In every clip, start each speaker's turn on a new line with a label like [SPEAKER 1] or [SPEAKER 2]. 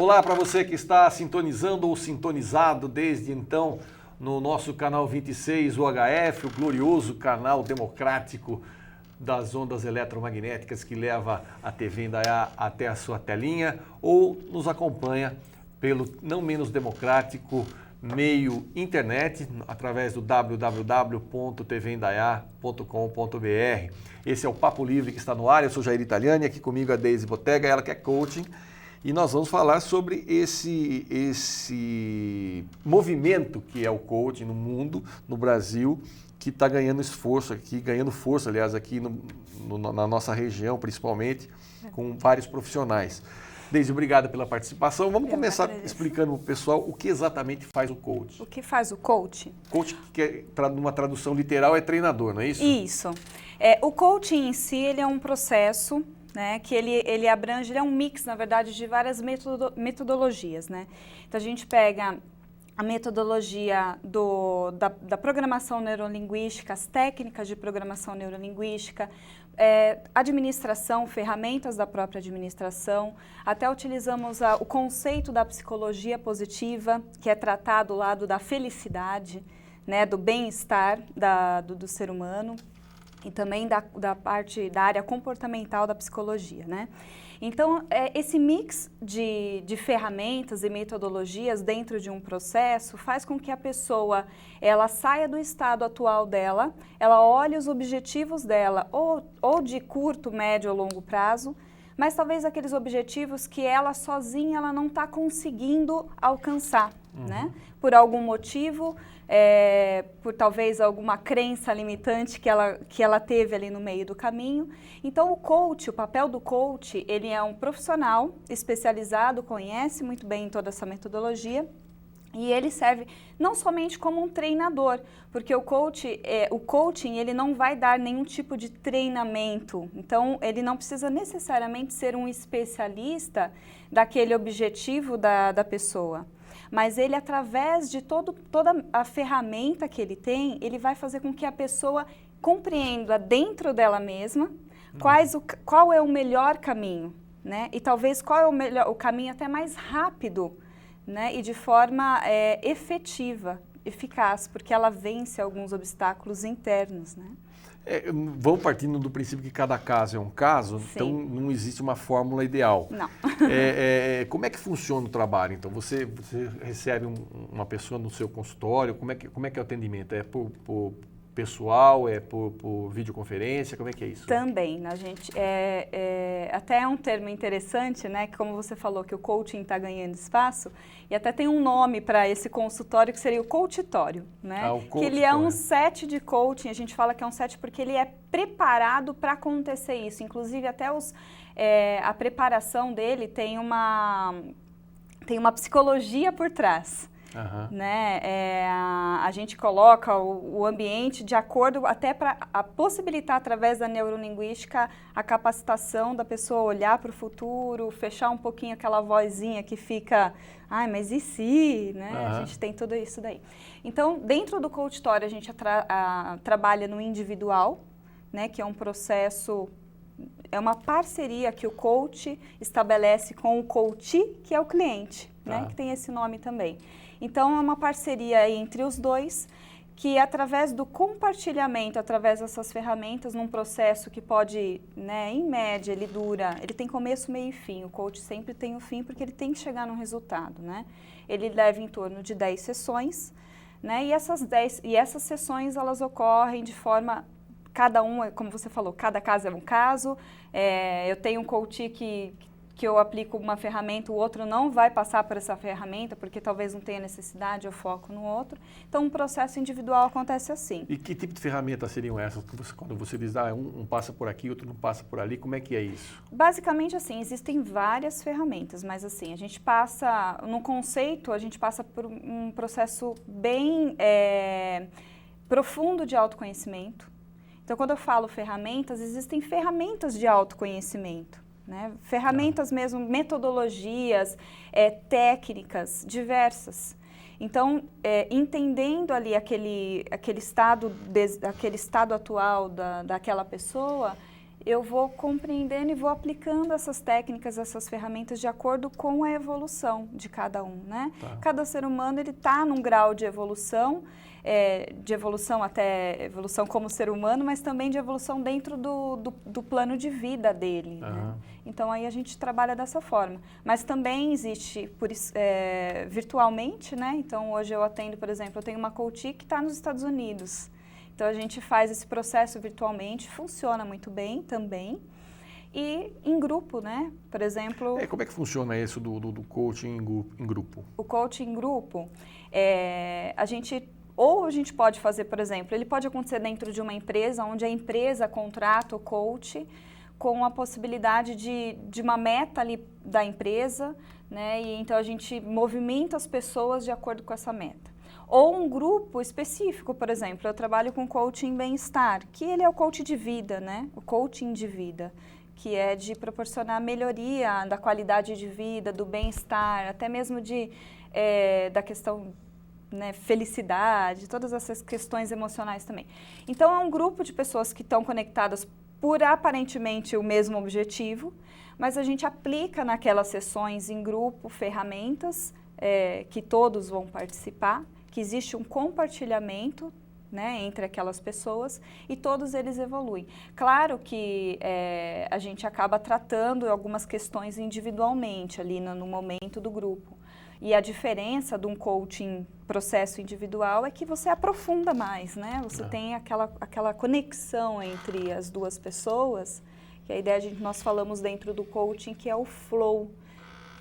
[SPEAKER 1] Olá para você que está sintonizando ou sintonizado desde então no nosso canal 26 UHF, o glorioso canal democrático das ondas eletromagnéticas que leva a TV Indaiá até a sua telinha, ou nos acompanha pelo não menos democrático meio internet através do www.tvindaiá.com.br. Esse é o Papo Livre que está no ar. Eu sou Jair Italiani, aqui comigo a Deise Botega, ela que é coaching, e nós vamos falar sobre esse movimento que é o coaching no mundo, no Brasil, que está ganhando esforço aqui, ganhando força, aliás, aqui na nossa região, principalmente, com vários profissionais. Deise, obrigado pela participação. Vamos começar explicando para o pessoal o que exatamente faz o coach.
[SPEAKER 2] O que faz o coach?
[SPEAKER 1] Coach, que numa tradução literal, é treinador, não é isso?
[SPEAKER 2] Isso. O coaching em si, ele é um processo, né, que ele abrange, ele é um mix, na verdade, de várias metodologias, né? Então, a gente pega a metodologia da programação neurolinguística, as técnicas de programação neurolinguística, administração, ferramentas da própria administração, até utilizamos o conceito da psicologia positiva, que é tratado do lado da felicidade, né, do bem-estar do ser humano, e também da parte da área comportamental da psicologia, né? Então, esse mix de ferramentas e metodologias dentro de um processo faz com que a pessoa ela saia do estado atual dela, ela olhe os objetivos dela, ou de curto, médio ou longo prazo, mas talvez aqueles objetivos que ela sozinha ela não está conseguindo alcançar, né? Por algum motivo, por talvez alguma crença limitante que ela teve ali no meio do caminho. Então o papel do coach, ele é um profissional especializado, conhece muito bem toda essa metodologia, e ele serve não somente como um treinador, porque o coaching ele não vai dar nenhum tipo de treinamento, então ele não precisa necessariamente ser um especialista daquele objetivo da pessoa. Mas ele, através de toda a ferramenta que ele tem, ele vai fazer com que a pessoa compreenda dentro dela mesma qual é o melhor caminho, né? E talvez qual é o caminho até mais rápido, né? E de forma efetiva, eficaz, porque ela vence alguns obstáculos internos, né?
[SPEAKER 1] Vamos partindo do princípio que cada caso é um caso, Sim. Então não existe uma fórmula ideal.
[SPEAKER 2] Não.
[SPEAKER 1] Como é que funciona o trabalho? Então você recebe uma pessoa no seu consultório, como é que é o atendimento? É por pessoal, é por videoconferência, como é que é isso?
[SPEAKER 2] Também, a gente, até é um termo interessante, né, que como você falou que o coaching está ganhando espaço, e até tem um nome para esse consultório que seria o coachitório, né?
[SPEAKER 1] O
[SPEAKER 2] que ele é um set de coaching, a gente fala que é um set porque ele é preparado para acontecer isso, inclusive até a preparação dele tem uma psicologia por trás. Né? A gente coloca o ambiente de acordo até para possibilitar através da neurolinguística a capacitação da pessoa olhar para o futuro, fechar um pouquinho aquela vozinha que fica, mas e se? Né? A gente tem tudo isso daí. Então, dentro do coachitório a gente trabalha no individual, né? Que é um processo, é uma parceria que o coach estabelece com o coachee, que é o cliente, né? Que tem esse nome também. Então, é uma parceria entre os dois, que através do compartilhamento, através dessas ferramentas, num processo que pode, né, em média, ele tem começo, meio e fim. O coach sempre tem o fim, porque ele tem que chegar no resultado, né? Ele leva em torno de 10 sessões, né? E essas sessões, elas ocorrem de forma... Cada um, como você falou, cada caso é um caso. Eu tenho um coach que eu aplico uma ferramenta, o outro não vai passar por essa ferramenta, porque talvez não tenha necessidade, eu foco no outro. Então, um processo individual acontece assim.
[SPEAKER 1] E que tipo de ferramentas seriam essas? Quando você diz, um passa por aqui, outro não passa por ali, como é que é isso?
[SPEAKER 2] Basicamente, assim, existem várias ferramentas, mas assim, a gente passa, no conceito, a gente passa por um processo bem profundo de autoconhecimento. Então, quando eu falo ferramentas, existem ferramentas de autoconhecimento. Né? Ferramentas mesmo, metodologias, técnicas diversas. Então, entendendo ali aquele estado atual daquela pessoa, eu vou compreendendo e vou aplicando essas técnicas, essas ferramentas de acordo com a evolução de cada um, né?
[SPEAKER 1] Tá.
[SPEAKER 2] Cada ser humano, ele está num grau de evolução até evolução como ser humano, mas também de evolução dentro do plano de vida dele, né? Então, aí a gente trabalha dessa forma. Mas também existe virtualmente, né? Então, hoje eu atendo, por exemplo, eu tenho uma coach que está nos Estados Unidos. Então, a gente faz esse processo virtualmente, funciona muito bem também. E em grupo, né? Por exemplo...
[SPEAKER 1] Como é que funciona isso do coaching em grupo?
[SPEAKER 2] O coaching em grupo, a gente pode fazer, por exemplo, ele pode acontecer dentro de uma empresa, onde a empresa contrata o coach com a possibilidade de uma meta ali da empresa, né? E então a gente movimenta as pessoas de acordo com essa meta. Ou um grupo específico, por exemplo, eu trabalho com coaching bem-estar, que ele é o coach de vida, né? O coaching de vida, que é de proporcionar melhoria da qualidade de vida, do bem-estar, até mesmo da questão, né, felicidade, todas essas questões emocionais também. Então, é um grupo de pessoas que estão conectadas por aparentemente o mesmo objetivo, mas a gente aplica naquelas sessões em grupo ferramentas que todos vão participar, que existe um compartilhamento, né, entre aquelas pessoas e todos eles evoluem. Claro que a gente acaba tratando algumas questões individualmente ali no momento do grupo. E a diferença de um coaching processo individual é que você aprofunda mais, né? Você tem aquela conexão entre as duas pessoas, que a ideia nós falamos dentro do coaching que é o flow.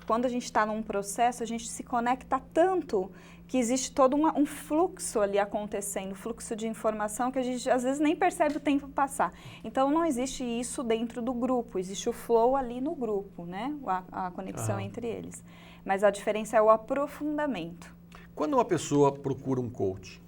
[SPEAKER 2] Quando a gente está num processo, a gente se conecta tanto que existe todo um fluxo ali acontecendo, fluxo de informação que a gente às vezes nem percebe o tempo passar. Então não existe isso dentro do grupo, existe o flow ali no grupo, né? A conexão entre eles. Mas a diferença é o aprofundamento.
[SPEAKER 1] Quando uma pessoa procura um coach?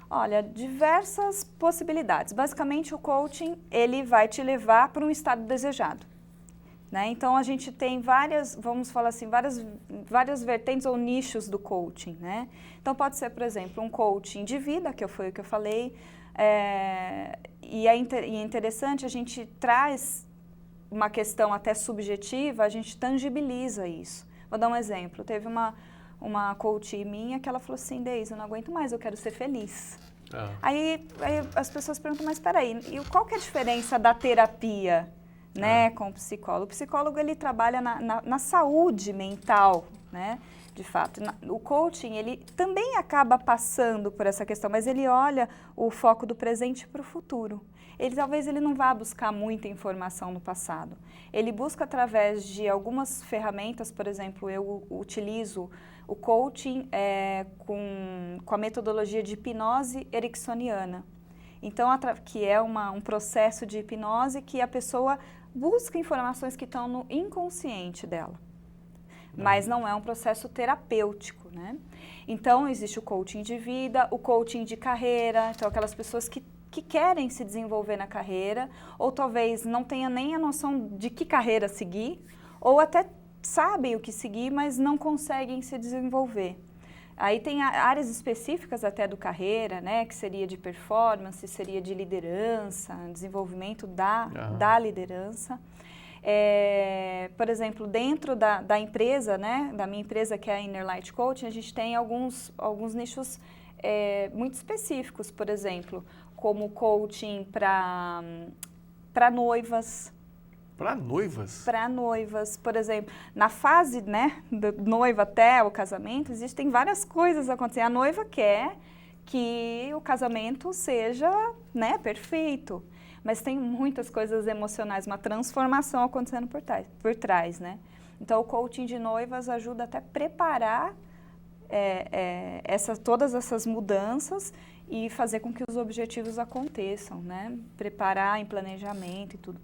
[SPEAKER 2] Olha, diversas possibilidades. Basicamente, o coaching, ele vai te levar para um estado desejado, né? Então, a gente tem várias, vamos falar assim, várias vertentes ou nichos do coaching, né? Então, pode ser, por exemplo, um coaching de vida, que foi o que eu falei, e é interessante, a gente traz uma questão até subjetiva, a gente tangibiliza isso. Vou dar um exemplo. Teve uma coach minha que ela falou assim, Deise, eu não aguento mais, eu quero ser feliz. Aí as pessoas perguntam, mas peraí, e qual que é a diferença da terapia, né, com o psicólogo? O psicólogo, ele trabalha na saúde mental, né, de fato. O coaching, ele também acaba passando por essa questão, mas ele olha o foco do presente para o futuro. Talvez ele não vá buscar muita informação no passado. Ele busca através de algumas ferramentas, por exemplo, eu utilizo o coaching com a metodologia de hipnose ericksoniana. Então, que é um processo de hipnose que a pessoa busca informações que estão no inconsciente dela. Mas não é um processo terapêutico, né? Então, existe o coaching de vida, o coaching de carreira, então aquelas pessoas que querem se desenvolver na carreira, ou talvez não tenha nem a noção de que carreira seguir, ou até sabem o que seguir, mas não conseguem se desenvolver. Aí tem áreas específicas até do carreira, né, que seria de performance, seria de liderança, desenvolvimento da liderança. Por exemplo, dentro da empresa, né, da minha empresa, que é a Inner Light Coaching, a gente tem alguns nichos muito específicos, por exemplo, como coaching para noivas.
[SPEAKER 1] Para noivas?
[SPEAKER 2] Para noivas, por exemplo. Na fase, né, da noiva até o casamento, existem várias coisas acontecendo. A noiva quer que o casamento seja, né, perfeito. Mas tem muitas coisas emocionais, uma transformação acontecendo por trás, né? Então, o coaching de noivas ajuda até a preparar todas essas mudanças e fazer com que os objetivos aconteçam, né? Preparar em planejamento e tudo.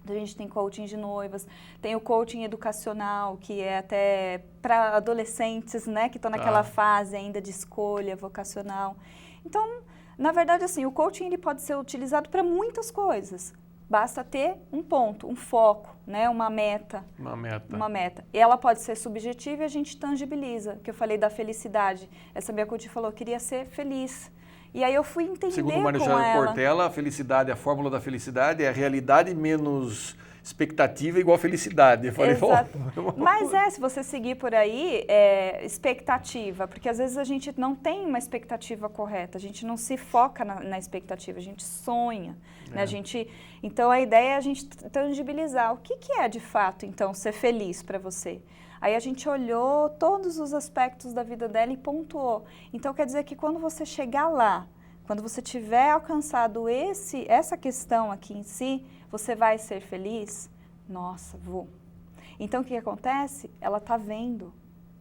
[SPEAKER 2] Então, a gente tem coaching de noivas, tem o coaching educacional, que é até para adolescentes, né? Que estão naquela fase ainda de escolha vocacional. Então, na verdade, assim, o coaching ele pode ser utilizado para muitas coisas. Basta ter um ponto, um foco, né? Uma meta. Uma meta. E ela pode ser subjetiva e a gente tangibiliza. Que eu falei da felicidade. Essa minha coach falou, queria ser feliz. E aí eu fui entender
[SPEAKER 1] Segundo o
[SPEAKER 2] com
[SPEAKER 1] Marechal
[SPEAKER 2] ela.
[SPEAKER 1] Cortella, a felicidade, a fórmula da felicidade é a realidade menos expectativa igual felicidade. Eu falei,
[SPEAKER 2] Exato.
[SPEAKER 1] oh,
[SPEAKER 2] Mas se você seguir por aí, expectativa, porque às vezes a gente não tem uma expectativa correta, a gente não se foca na expectativa, a gente sonha, né? Então a ideia é a gente tangibilizar o que é de fato, então, ser feliz para você. Aí a gente olhou todos os aspectos da vida dela e pontuou. Então quer dizer que quando você chegar lá, quando você tiver alcançado essa questão aqui em si, você vai ser feliz? Nossa, vou. Então, o que acontece? Ela está vendo,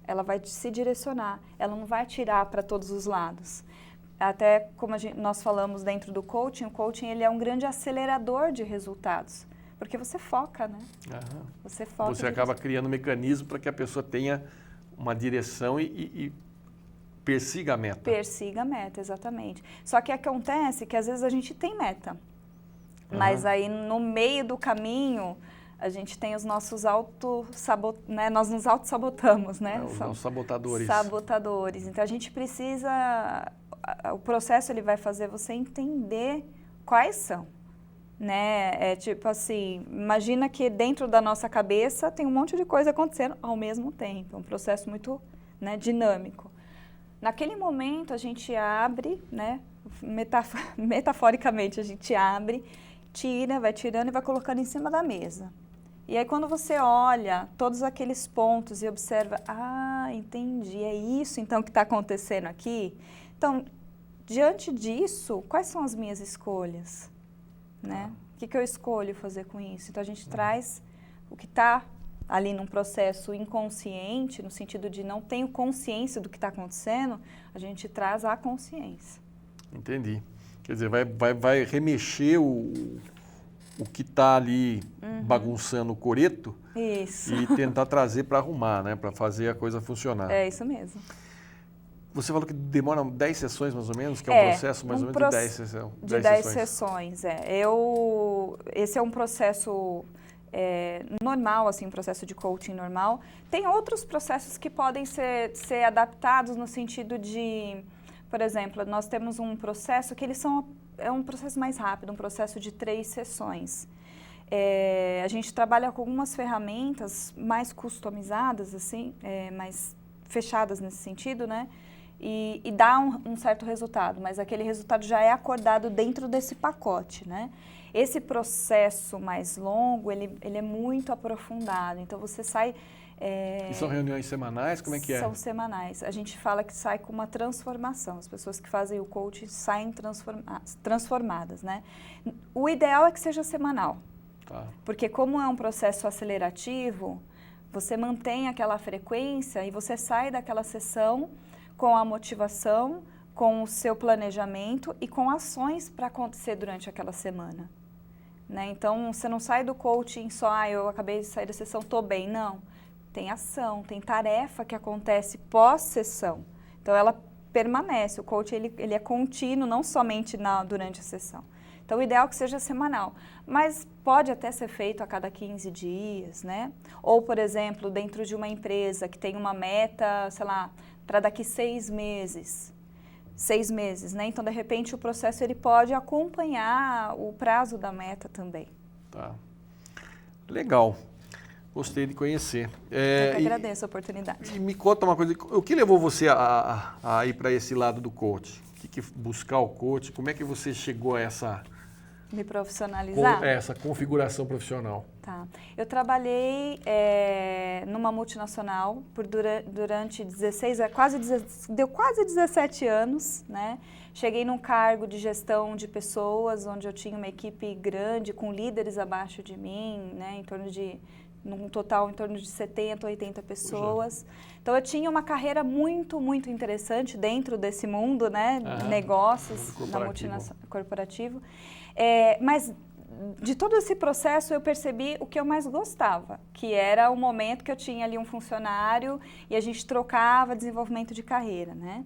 [SPEAKER 2] ela vai se direcionar, ela não vai tirar para todos os lados. Até como nós falamos dentro do coaching, o coaching ele é um grande acelerador de resultados, porque você foca, né?
[SPEAKER 1] Aham.
[SPEAKER 2] Você foca.
[SPEAKER 1] Você acaba criando um mecanismo para que a pessoa tenha uma direção e persiga a meta.
[SPEAKER 2] Persiga a meta, exatamente. Só que acontece que às vezes a gente tem meta, mas aí no meio do caminho a gente tem os nossos né? Nós nos auto-sabotamos, né?
[SPEAKER 1] São os sabotadores.
[SPEAKER 2] Sabotadores. Então a gente precisa, o processo ele vai fazer você entender quais são, né? É tipo assim, imagina que dentro da nossa cabeça tem um monte de coisa acontecendo ao mesmo tempo, é um processo muito, né, dinâmico. Naquele momento a gente abre, né, metaforicamente a gente abre, vai tirando e vai colocando em cima da mesa. E aí quando você olha todos aqueles pontos e observa, entendi, é isso então que está acontecendo aqui. Então, diante disso, quais são as minhas escolhas? Né? O que eu escolho fazer com isso? Então a gente traz o que está ali num processo inconsciente, no sentido de não tenho consciência do que está acontecendo, a gente traz a consciência.
[SPEAKER 1] Entendi. Quer dizer, vai remexer o que está ali bagunçando o coreto.
[SPEAKER 2] Isso.
[SPEAKER 1] E tentar trazer para arrumar, né? Para fazer a coisa funcionar.
[SPEAKER 2] É isso mesmo.
[SPEAKER 1] Você falou que demora 10 sessões, mais ou menos, que é um processo mais ou menos de 10 sessões.
[SPEAKER 2] De 10 sessões, esse é um processo normal, assim, um processo de coaching normal. Tem outros processos que podem ser adaptados no sentido de, por exemplo, nós temos um processo que é um processo mais rápido, um processo de 3 sessões. A gente trabalha com algumas ferramentas mais customizadas, assim, mais fechadas nesse sentido, né? E dá um certo resultado, mas aquele resultado já é acordado dentro desse pacote, né? Esse processo mais longo, ele é muito aprofundado, então você sai...
[SPEAKER 1] E são reuniões semanais? Como é que é?
[SPEAKER 2] São semanais. A gente fala que sai com uma transformação. As pessoas que fazem o coaching saem transformadas, né? O ideal é que seja semanal.
[SPEAKER 1] Tá.
[SPEAKER 2] Porque como é um processo acelerativo, você mantém aquela frequência e você sai daquela sessão com a motivação, com o seu planejamento e com ações para acontecer durante aquela semana. Né? Então, você não sai do coaching só, eu acabei de sair da sessão, estou bem. Não. Tem ação, tem tarefa que acontece pós-sessão. Então, ela permanece. O coaching ele é contínuo, não somente durante a sessão. Então, o ideal é que seja semanal, mas pode até ser feito a cada 15 dias, né? Ou, por exemplo, dentro de uma empresa que tem uma meta, sei lá, para daqui 6 meses. 6 meses, né? Então, de repente, o processo ele pode acompanhar o prazo da meta também.
[SPEAKER 1] Tá. Legal. Gostei de conhecer.
[SPEAKER 2] Eu que agradeço a oportunidade.
[SPEAKER 1] E me conta uma coisa, o que levou você a ir para esse lado do coach? Buscar o coach? Como é que você chegou a essa...
[SPEAKER 2] Me profissionalizar?
[SPEAKER 1] Essa configuração profissional.
[SPEAKER 2] Tá. Eu trabalhei numa multinacional durante deu quase 17 anos, né? Cheguei num cargo de gestão de pessoas, onde eu tinha uma equipe grande, com líderes abaixo de mim, né? Num total em torno de 70, 80 pessoas. Então, eu tinha uma carreira muito, muito interessante dentro desse mundo, né? Negócios, na multinacional corporativo. Mas de todo esse processo eu percebi o que eu mais gostava, que era o momento que eu tinha ali um funcionário e a gente trocava desenvolvimento de carreira, né?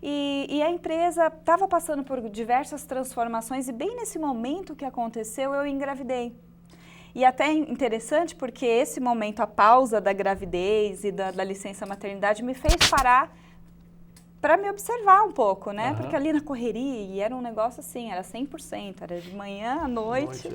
[SPEAKER 2] E a empresa estava passando por diversas transformações e bem nesse momento que aconteceu eu engravidei. E até interessante porque esse momento, a pausa da gravidez e da licença maternidade me fez parar para me observar um pouco, né?
[SPEAKER 1] Aham.
[SPEAKER 2] Porque ali na correria, e era um negócio assim, era 100%, era de manhã à noite.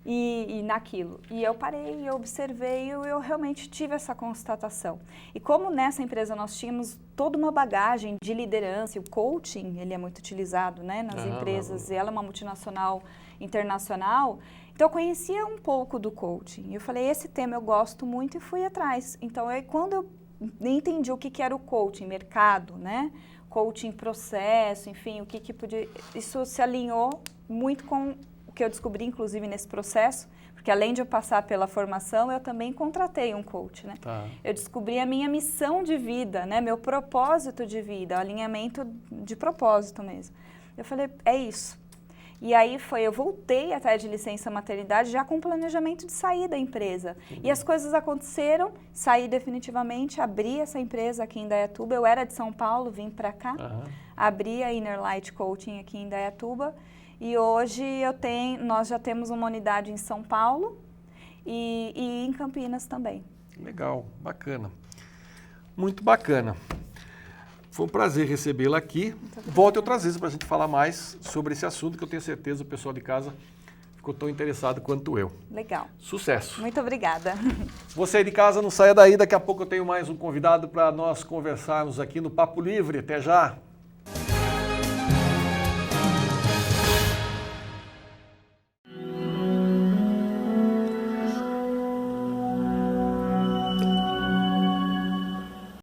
[SPEAKER 2] E naquilo. E eu parei, eu observei e eu realmente tive essa constatação. E como nessa empresa nós tínhamos toda uma bagagem de liderança, e o coaching, ele é muito utilizado, né, nas empresas, e ela é uma multinacional internacional, então eu conhecia um pouco do coaching. E eu falei, esse tema eu gosto muito e fui atrás. Então, quando eu entendi o que era o coaching, mercado, né, coaching processo, enfim, o que podia... Isso se alinhou muito com que eu descobri, inclusive, nesse processo, porque além de eu passar pela formação, eu também contratei um coach, né?
[SPEAKER 1] Tá.
[SPEAKER 2] Eu descobri a minha missão de vida, né? Meu propósito de vida, o alinhamento de propósito mesmo. Eu falei, é isso. E aí eu voltei atrás de licença maternidade já com planejamento de sair da empresa. E as coisas aconteceram, saí definitivamente, abri essa empresa aqui em Indaiatuba. Eu era de São Paulo, vim para cá, abri a Inner Light Coaching aqui em Indaiatuba. E hoje nós já temos uma unidade em São Paulo e em Campinas também.
[SPEAKER 1] Legal, bacana. Muito bacana. Foi um prazer recebê-la aqui. Volte outras vezes para a gente falar mais sobre esse assunto, que eu tenho certeza o pessoal de casa ficou tão interessado quanto eu.
[SPEAKER 2] Legal.
[SPEAKER 1] Sucesso.
[SPEAKER 2] Muito obrigada.
[SPEAKER 1] Você aí de casa, não saia daí. Daqui a pouco eu tenho mais um convidado para nós conversarmos aqui no Papo Livre. Até já.